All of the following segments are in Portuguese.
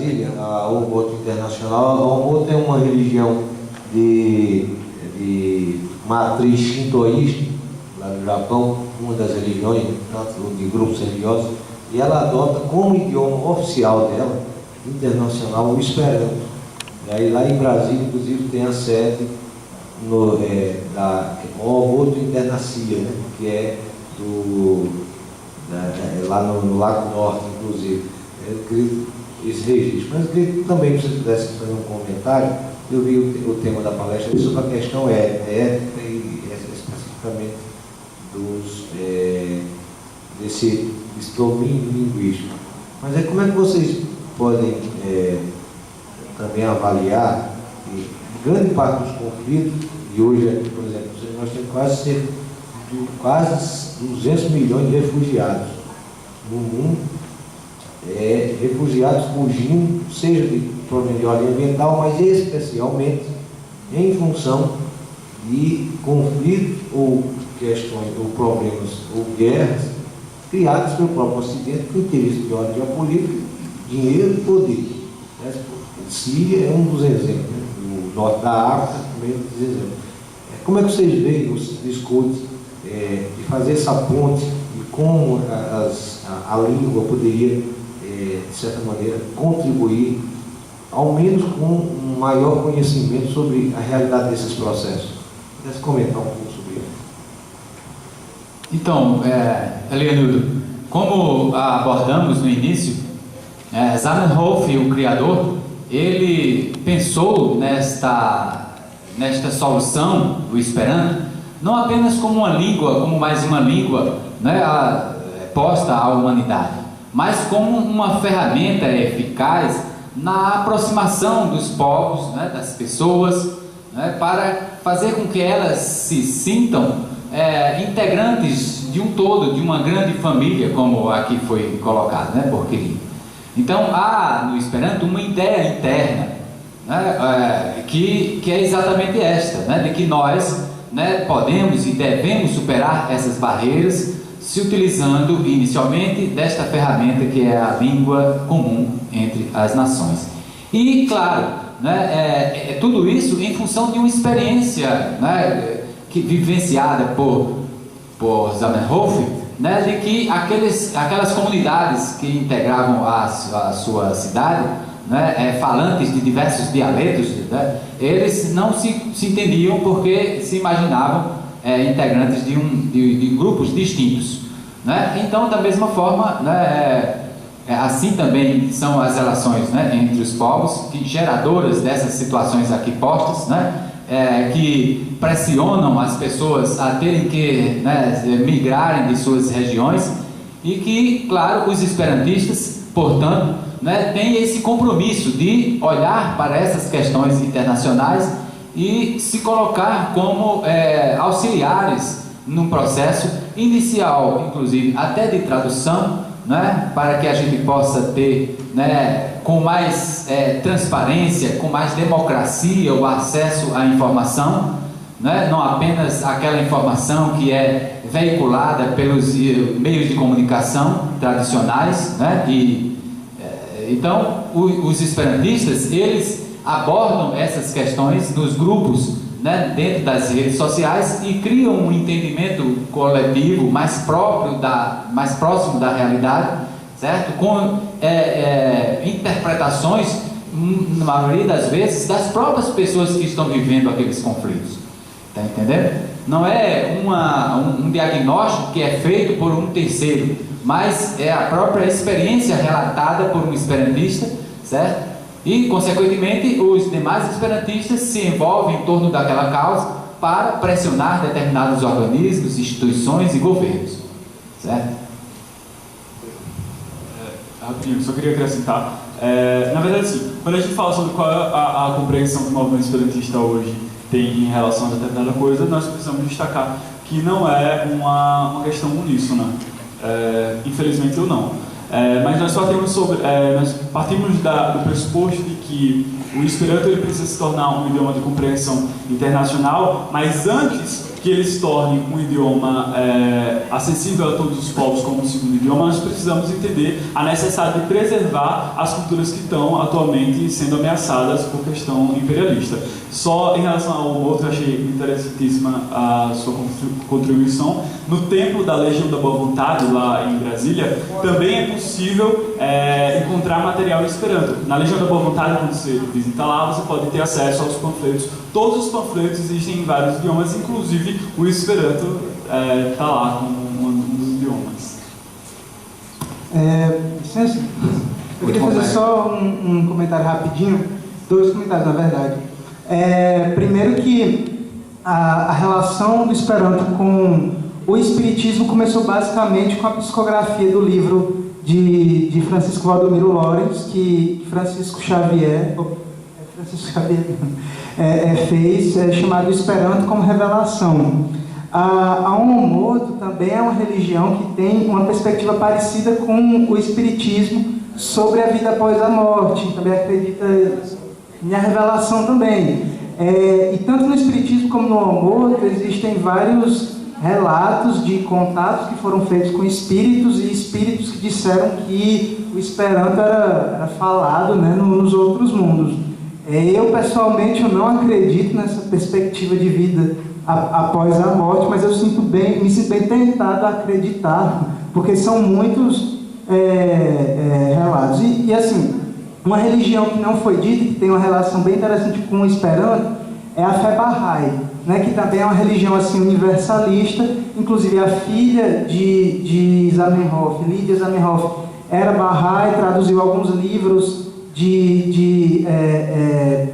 Brasília, o Ubuntu Internacional, a Ubuntu é uma religião de matriz shintoísta, lá no Japão, uma das religiões, de grupos religiosos, e ela adota como idioma oficial dela, internacional, o Esperanto. E aí lá em Brasília, inclusive, tem a sede da Ubuntu Internacia, né, que é lá no Lago Norte, inclusive. Eu queria esse registro. Mas eu queria que também, se você pudesse fazer um comentário, eu vi o tema da palestra sobre a questão ética e especificamente desse domínio linguístico. Mas como é que vocês podem também avaliar que grande parte dos conflitos, e hoje, por exemplo, nós temos quase 200 milhões de refugiados no mundo, refugiados fugindo, seja de problema de ordem ambiental, mas especialmente em função de conflitos ou questões, ou problemas, ou guerras criadas pelo próprio Ocidente com interesse de ordem geopolítica, dinheiro e poder. Síria é um dos exemplos, né? O norte da África também é um dos exemplos. Como é que vocês veem os discursos de fazer essa ponte e como a língua poderia, de certa maneira, contribuir, ao menos com um maior conhecimento sobre a realidade desses processos? Pudesse comentar um pouco sobre isso. Então, Elianildo, como abordamos no início, Zamenhof, o criador, ele pensou nesta solução do Esperanto não apenas como uma língua, como mais uma língua, né, posta à humanidade, mas como uma ferramenta eficaz na aproximação dos povos, né, das pessoas, né, para fazer com que elas se sintam integrantes de um todo, de uma grande família, como aqui foi colocado, né, por Quirino. Então há no Esperanto uma ideia interna, né, que é exatamente esta, né, de que nós, né, podemos e devemos superar essas barreiras se utilizando inicialmente desta ferramenta que é a língua comum entre as nações. E claro, né, tudo isso em função de uma experiência, né, vivenciada por Zamenhof, né, de que aquelas comunidades que integravam a sua cidade, né, falantes de diversos dialetos, né, eles não se entendiam porque se imaginavam integrantes de grupos distintos, né? Então, da mesma forma, né, assim também são as relações, né, entre os povos, que geradoras dessas situações aqui postas, né, que pressionam as pessoas a terem que, né, migrarem de suas regiões, e que, claro, os esperantistas, portanto, né, têm esse compromisso de olhar para essas questões internacionais e se colocar como auxiliares num processo inicial, inclusive até de tradução, né, para que a gente possa ter, né, com mais transparência, com mais democracia, o acesso à informação, né, não apenas aquela informação que é veiculada pelos meios de comunicação tradicionais, né, então os esperantistas, eles abordam essas questões nos grupos, né, dentro das redes sociais, e criam um entendimento coletivo mais próximo da realidade, certo? Com interpretações, na maioria das vezes, das próprias pessoas que estão vivendo aqueles conflitos. Está entendendo? Não é um diagnóstico que é feito por um terceiro, mas é a própria experiência relatada por um esperantista, certo? E, consequentemente, os demais esperantistas se envolvem em torno daquela causa para pressionar determinados organismos, instituições e governos, certo? Rapidinho, só queria acrescentar. Na verdade, sim, quando a gente fala sobre qual é a compreensão que o movimento esperantista hoje tem em relação a determinada coisa, nós precisamos destacar que não é uma questão uníssona, infelizmente ou não. Mas nós nós partimos do pressuposto de que o Esperanto ele precisa se tornar um idioma de compreensão internacional, mas antes que ele se torne um idioma acessível a todos os povos como um segundo idioma, nós precisamos entender a necessidade de preservar as culturas que estão atualmente sendo ameaçadas por questão imperialista. Só em relação ao outro, achei interessantíssima a sua contribuição. No Templo da Legião da Boa Vontade, lá em Brasília, também é possível encontrar material em Esperanto. Na Legião da Boa Vontade, quando você visita lá, você pode ter acesso aos panfletos. Todos os panfletos existem em vários idiomas, inclusive o Esperanto está lá como um dos idiomas. Licença, eu queria fazer só um comentário rapidinho, 2 comentários na verdade. Primeiro que a relação do Esperanto com o Espiritismo começou basicamente com a psicografia do livro de Francisco Valdomiro Lorenz, que Francisco Xavier fez, chamado Esperanto como Revelação. A Omomoto também é uma religião que tem uma perspectiva parecida com o Espiritismo sobre a vida após a morte, também acredita na revelação também. E tanto no Espiritismo como no Omomoto existem vários relatos de contatos que foram feitos com espíritos e espíritos que disseram que o Esperanto era falado, né, nos outros mundos. Eu pessoalmente eu não acredito nessa perspectiva de vida após a morte, mas eu me sinto bem tentado a acreditar, porque são muitos relatos. E assim, uma religião que não foi dita, que tem uma relação bem interessante com o Esperanto, é a fé Bahá'í, né, que também é uma religião assim, universalista. Inclusive a filha de Zamenhof, Lídia Zamenhof, era Bahá'í, traduziu alguns livros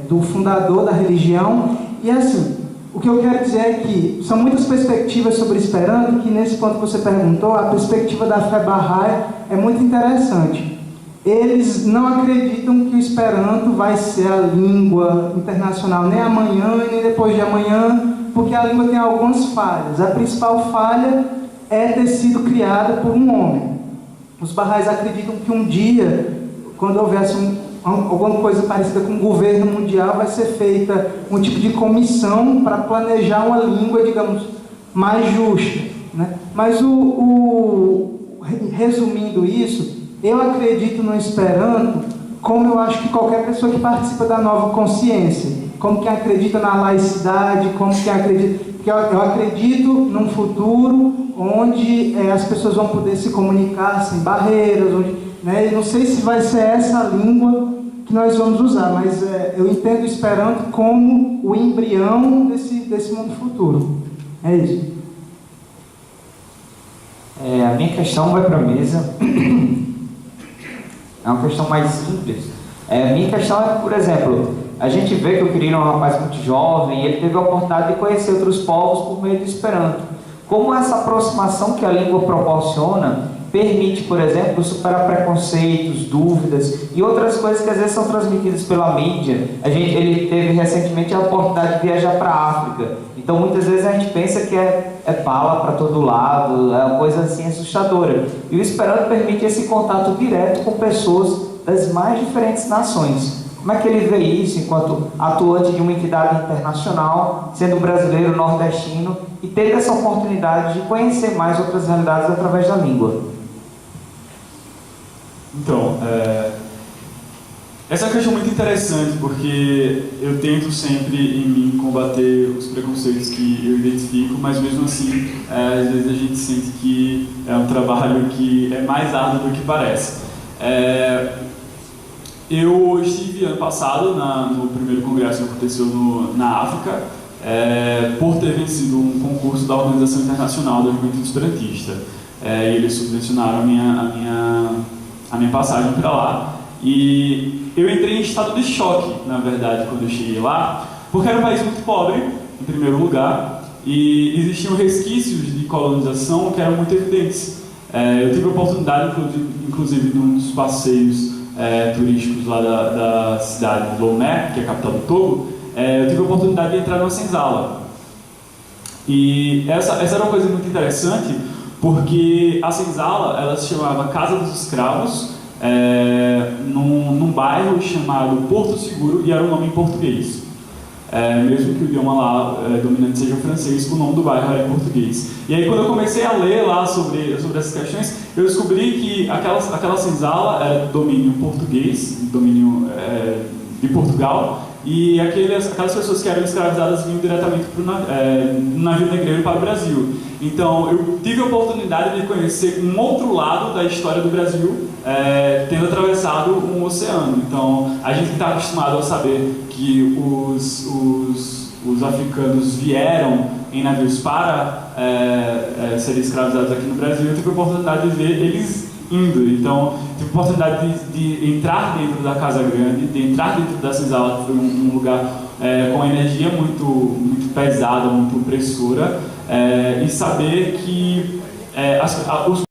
do fundador da religião. E assim, o que eu quero dizer é que são muitas perspectivas sobre Esperanto, que nesse ponto que você perguntou, a perspectiva da fé Bahá'í é muito interessante. Eles não acreditam que o Esperanto vai ser a língua internacional nem amanhã e nem depois de amanhã, porque a língua tem algumas falhas. A principal falha é ter sido criada por um homem. Os Bahá'ís acreditam que um dia, quando houvesse alguma coisa parecida com o governo mundial, vai ser feita um tipo de comissão para planejar uma língua, digamos, mais justa, né? Mas resumindo isso, eu acredito no Esperanto como eu acho que qualquer pessoa que participa da nova consciência, como quem acredita na laicidade, como quem acredita... Porque eu acredito num futuro onde as pessoas vão poder se comunicar sem barreiras, onde, né, eu não sei se vai ser essa língua que nós vamos usar, mas eu entendo o Esperanto como o embrião desse mundo futuro. É isso. A minha questão vai para a mesa. É uma questão mais simples. A minha questão é, por exemplo, a gente vê que o Quirino é um rapaz muito jovem e ele teve a oportunidade de conhecer outros povos por meio do Esperanto. Como essa aproximação que a língua proporciona permite, por exemplo, superar preconceitos, dúvidas e outras coisas que às vezes são transmitidas pela mídia. Ele teve recentemente a oportunidade de viajar para a África. Então muitas vezes a gente pensa que é bala para todo lado, é uma coisa assim assustadora. E o Esperanto permite esse contato direto com pessoas das mais diferentes nações. Como é que ele vê isso enquanto atuante de uma entidade internacional, sendo brasileiro, nordestino, e tendo essa oportunidade de conhecer mais outras realidades através da língua? Então, essa é uma questão muito interessante, porque eu tento sempre em mim combater os preconceitos que eu identifico, mas mesmo assim, às vezes a gente sente que é um trabalho que é mais árduo do que parece. Eu estive ano passado no primeiro congresso que aconteceu na África, por ter vencido um concurso da Organização Internacional da Juventude Esperantista. E eles subvencionaram a minha passagem para lá. E eu entrei em estado de choque, na verdade, quando eu cheguei lá, porque era um país muito pobre, em primeiro lugar, e existiam resquícios de colonização que eram muito evidentes. Eu tive a oportunidade, inclusive, num dos passeios turísticos lá da cidade de Lomé, que é a capital do Togo, eu tive a oportunidade de entrar numa senzala. E essa era uma coisa muito interessante, porque a senzala ela se chamava Casa dos Escravos, num bairro chamado Porto Seguro, e era um nome em português. mesmo que o idioma lá dominante seja o francês, o nome do bairro era em português. E aí quando eu comecei a ler lá sobre essas questões, eu descobri que aquela senzala era domínio português, domínio de Portugal, e aquelas pessoas que eram escravizadas vinham diretamente para o navio negreiro para o Brasil. Então eu tive a oportunidade de conhecer um outro lado da história do Brasil, tendo atravessado um oceano. Então a gente está acostumado a saber que os africanos vieram em navios para serem escravizados aqui no Brasil. Eu tive a oportunidade de ver eles indo. Então tive a oportunidade de entrar dentro da Casa Grande, de entrar dentro da senzala, que foi um lugar com energia muito pesada, muito opressora, e saber que os